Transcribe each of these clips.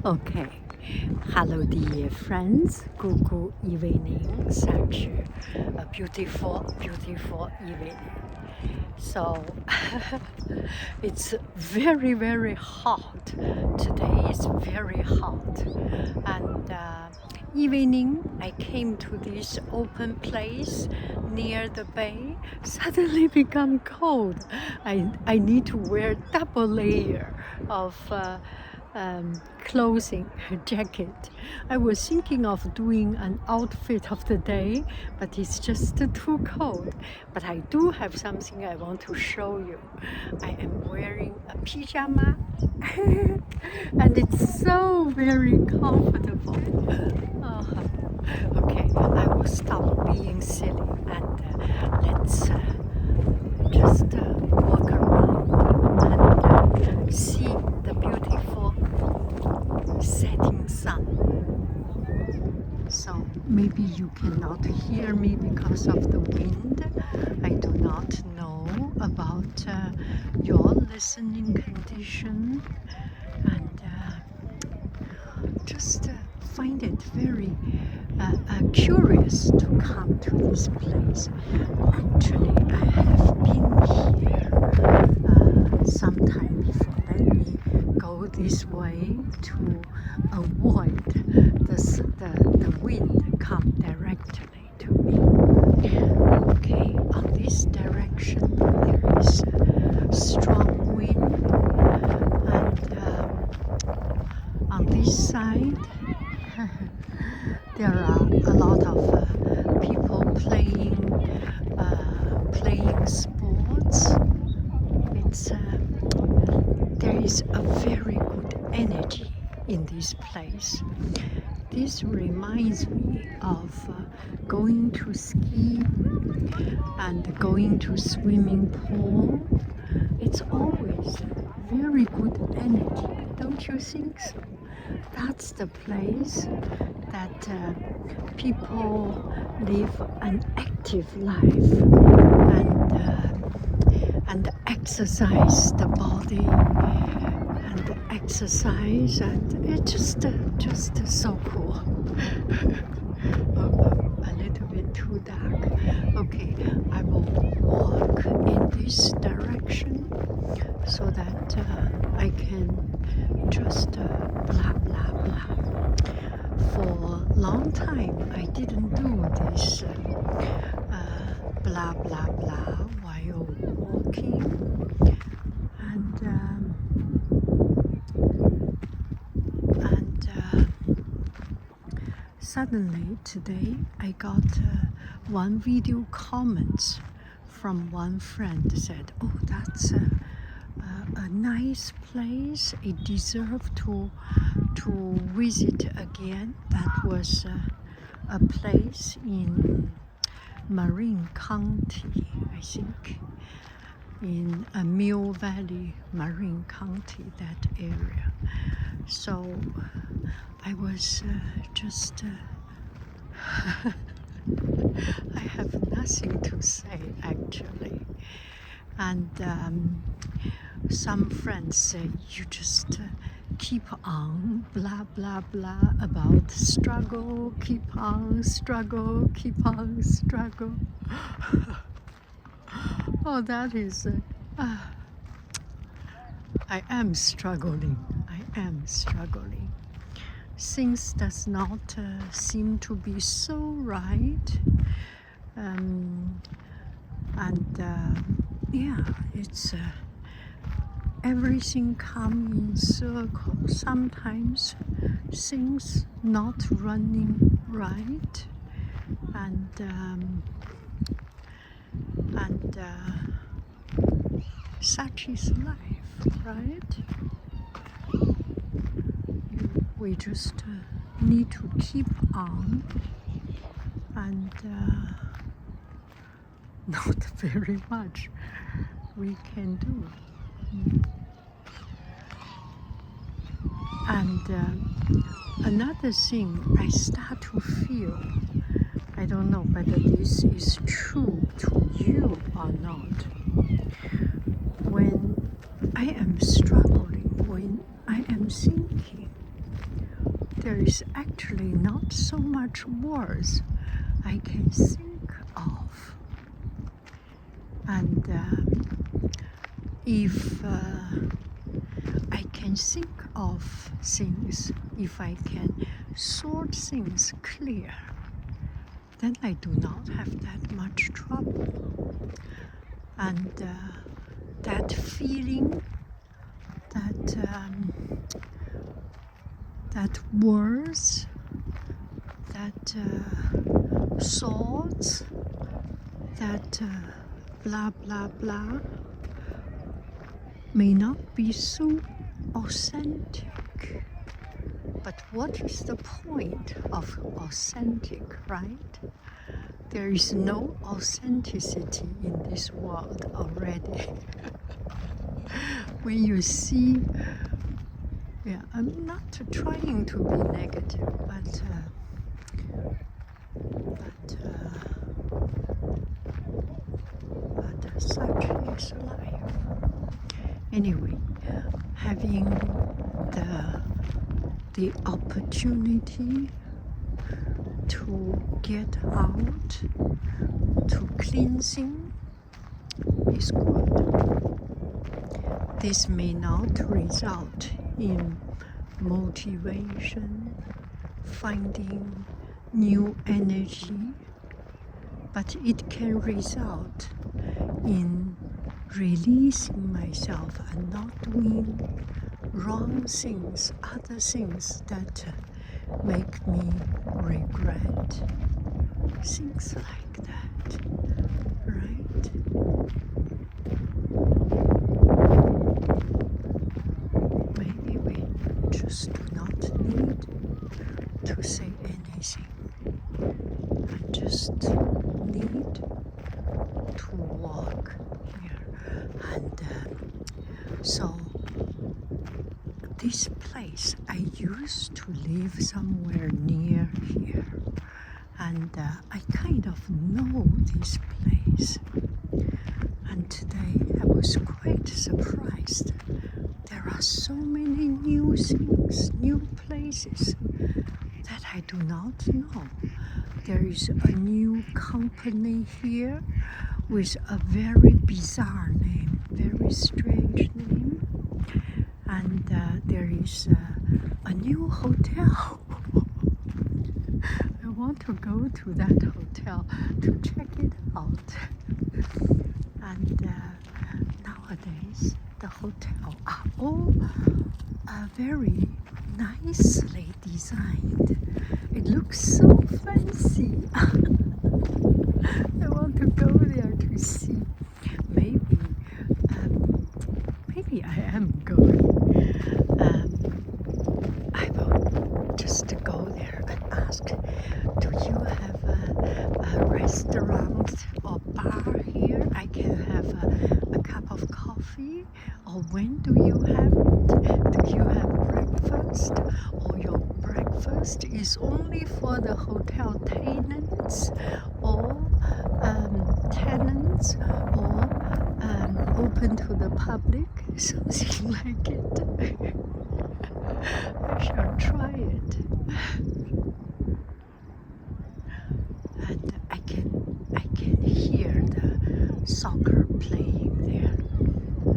Okay. Hello, dear friends. Good evening. Such a beautiful evening. So it's very hot. Today is very hot. And evening, I came to this open place near the bay. Suddenly become cold. I need to wear double layer of clothing, jacket. I was thinking of doing an outfit of the day, but it's just too cold. But I do have something I want to show you. I am wearing a pyjama and it's so very comfortable. Okay, I will stop being silly and let's just walk around and see the beautiful setting sun. So maybe you cannot hear me because of the wind. I do not know about your listening condition, and just find it very curious to come to this place. Actually, I have been here sometime before. Let me go this way to avoid the wind come directly to me. Okay, on this direction there is a strong wind, and on this side there are a lot of people playing sports. It's there is a very good energy in this place. This reminds me of going to ski and going to swimming pool. It's always very good energy, don't you think so? That's the place that people live an active life and exercise the body and exercise, and it's just so cool. A little bit too dark. Okay, I will walk in this direction so that I can just blah blah blah. For a long time I didn't do this blah blah blah while walking, and suddenly today I got one video comments from one friend said, oh, that's a nice place, it deserves to visit again. That was a place in Marin County, I think, in Mill Valley, Marin County, that area. So I was just I have nothing to say actually. And some friends say, you just keep on blah blah blah about struggle, keep on struggle, keep on struggle. Oh, that is I am struggling. Things does not seem to be so right, and yeah, it's everything comes in circles. Sometimes things not running right, and such is life, right? We just need to keep on, and not very much we can do. And another thing I start to feel, I don't know whether this is true to you or not, when I am struggling, when I am thinking, there is actually not so much words I can think of. And if I can think of things, if I can sort things clear, then I do not have that much trouble. And that feeling, that words, that thoughts, that blah blah blah may not be so authentic. But what is the point of authentic, right? There is no authenticity in this world already. When you see, yeah, I'm not trying to be negative, but such is life. Anyway, having the opportunity to get out, to cleansing is good. This may not result in motivation, finding new energy, but it can result in releasing myself and not doing wrong things, other things that make me regret. Things like that, right? Maybe we just do not need to say anything. I just need to walk here. And so this place, I used to live somewhere near here. And I kind of know this place. And today I was quite surprised. There are so many new things, new places that I do not know. There is a new company here with a very bizarre name, very strange name. And there is a new hotel. I want to go to that hotel to check it out. And nowadays, the hotel are all very nicely designed. It looks so fancy. I want to go there to see. Maybe I am going. I will just go there and ask, do you have a restaurant or bar here? I can have a cup of coffee. Or when do you have it? Do you have breakfast? Or your breakfast is only for the hotel tenants or open to the public? Something like it. I shall try it. And I can hear the soccer playing there,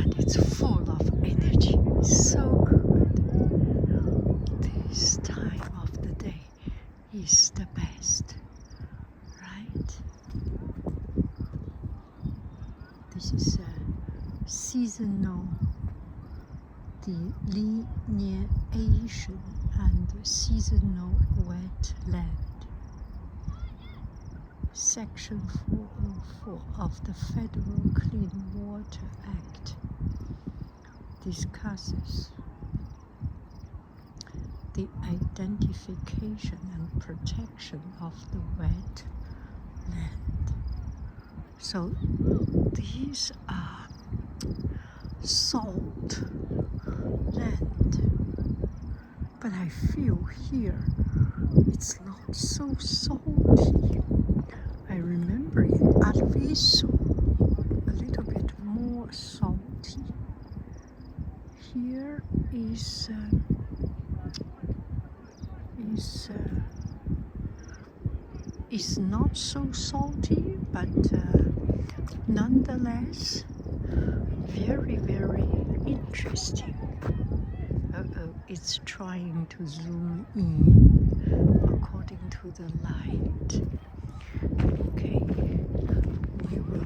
and it's full of energy. It's so good. This time of the day is the best, right? This is a seasonal delineation and seasonal wetland. Section 404 of the Federal Clean Water Act discusses the identification and protection of the wetland. So these are salt land, but I feel here it's not so salty. I remember in Wisio a little bit more salty. Here is It's not so salty, but nonetheless, very, very interesting. It's trying to zoom in according to the light. Okay, we will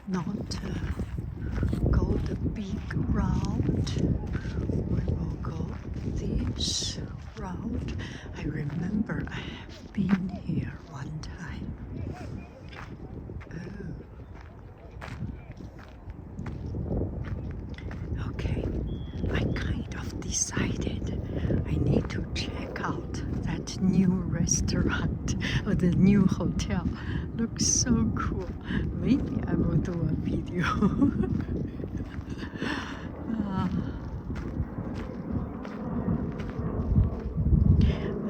not go the big route. We will go this route. I remember I have been here one time. Okay, I kind of decided I need to check out that new restaurant or the new hotel. Looks so cool. Maybe I will do a video.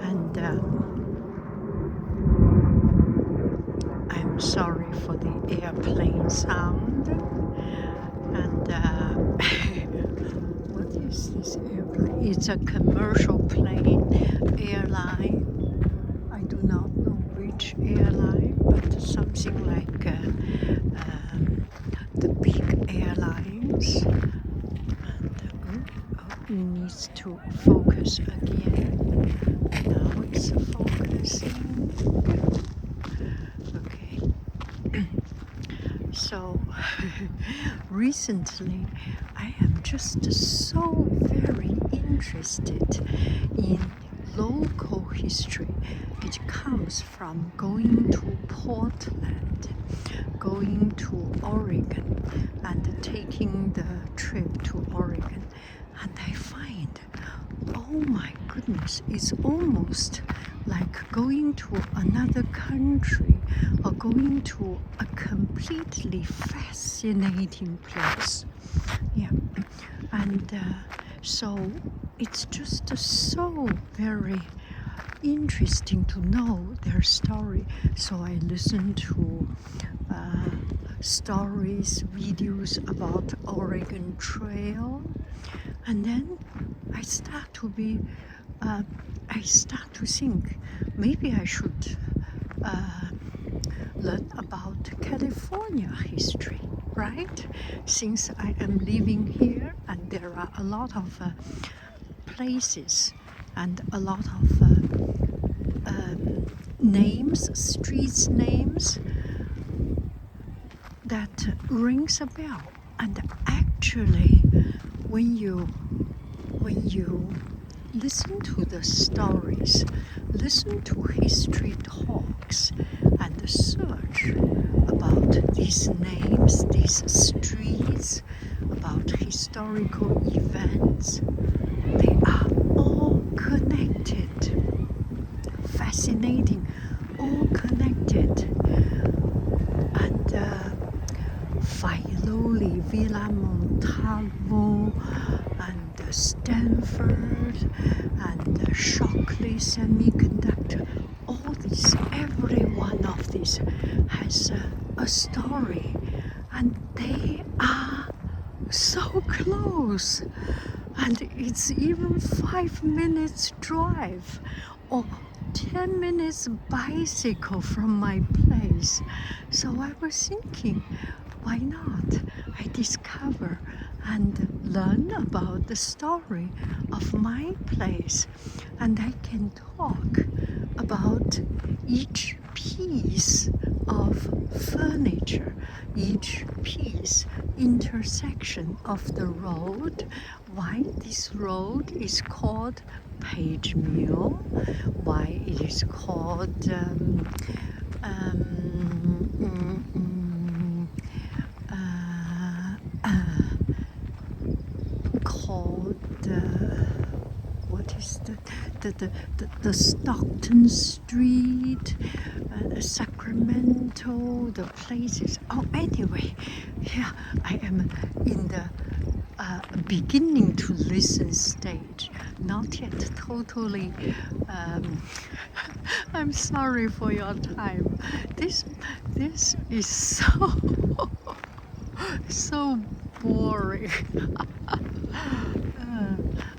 And I'm sorry for the airplane sound. And what is this airplane? It's a commercial plane, airline. I do not know which airline, but something like the big airlines. And it needs to focus again. Now it's focusing. Okay. So recently I am just so very interested in local history. It comes from going to Portland, going to Oregon, and taking the trip to Oregon. And I find, oh my goodness, it's almost like going to another country or going to a completely fascinating place. Yeah, and so it's just so very interesting to know their story. So I listen to stories, videos about Oregon Trail, and then I start to think maybe I should learn about California history, right? Since I am living here and there are a lot of places and a lot of names, streets names that rings a bell. And actually, when you listen to the stories, listen to history talks, and search about these names, these streets, about historical events, they are all connected. Fascinating, all connected. And Filoli, Villa Montalvo, and Stanford, and Shockley Semiconductor, all these, every one of these has a story, and they are so close, and it's even 5 minutes drive or 10 minutes bicycle from my place. So I was thinking, why not? I discover and learn about the story of my place, and I can talk about each piece of furniture, each piece, intersection of the road, why this road is called Page Mill, why it is called what is the Stockton Street, Sacramento, the places. Oh, anyway, yeah, I am in the beginning to listen stage, not yet totally. I'm sorry for your time. This is so boring.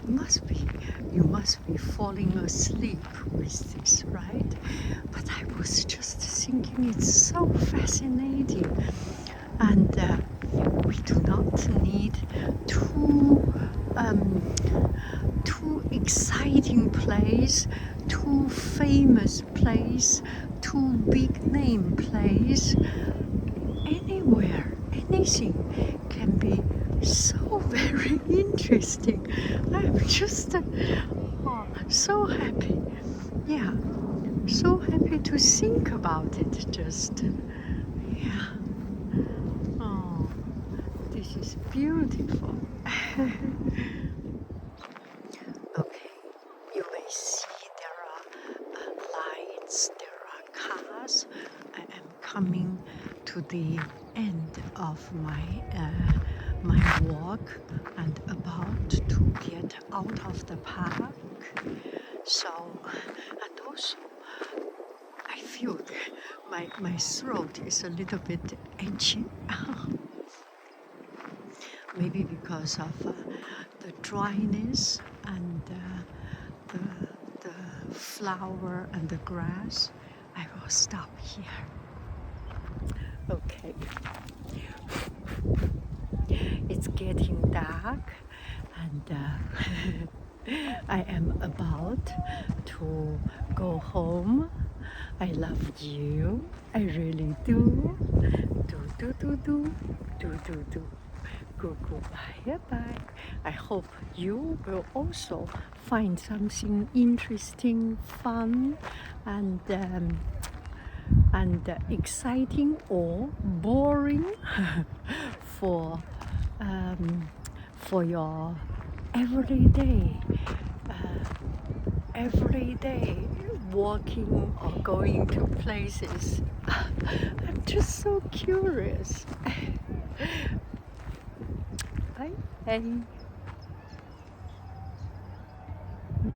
Must be you must be falling asleep with this, right? But I was just thinking it's so fascinating. And we do not need too exciting place, too famous place, too big name place. Anywhere, anything can be so very interesting. I'm just so happy. Yeah, so happy to think about it. Just, yeah. Oh, this is beautiful. Okay, you may see there are lights, there are cars. I am coming to the end of my walk and about to get out of the park. So, and also I feel my throat is a little bit itchy. Maybe because of the dryness and the flower and the grass. I will stop here. Okay. It's getting dark and I am about to go home. I love you. I really do. Do. Goodbye. Bye. I hope you will also find something interesting, fun, and exciting or boring for your everyday walking or going to places. I'm just so curious. Bye.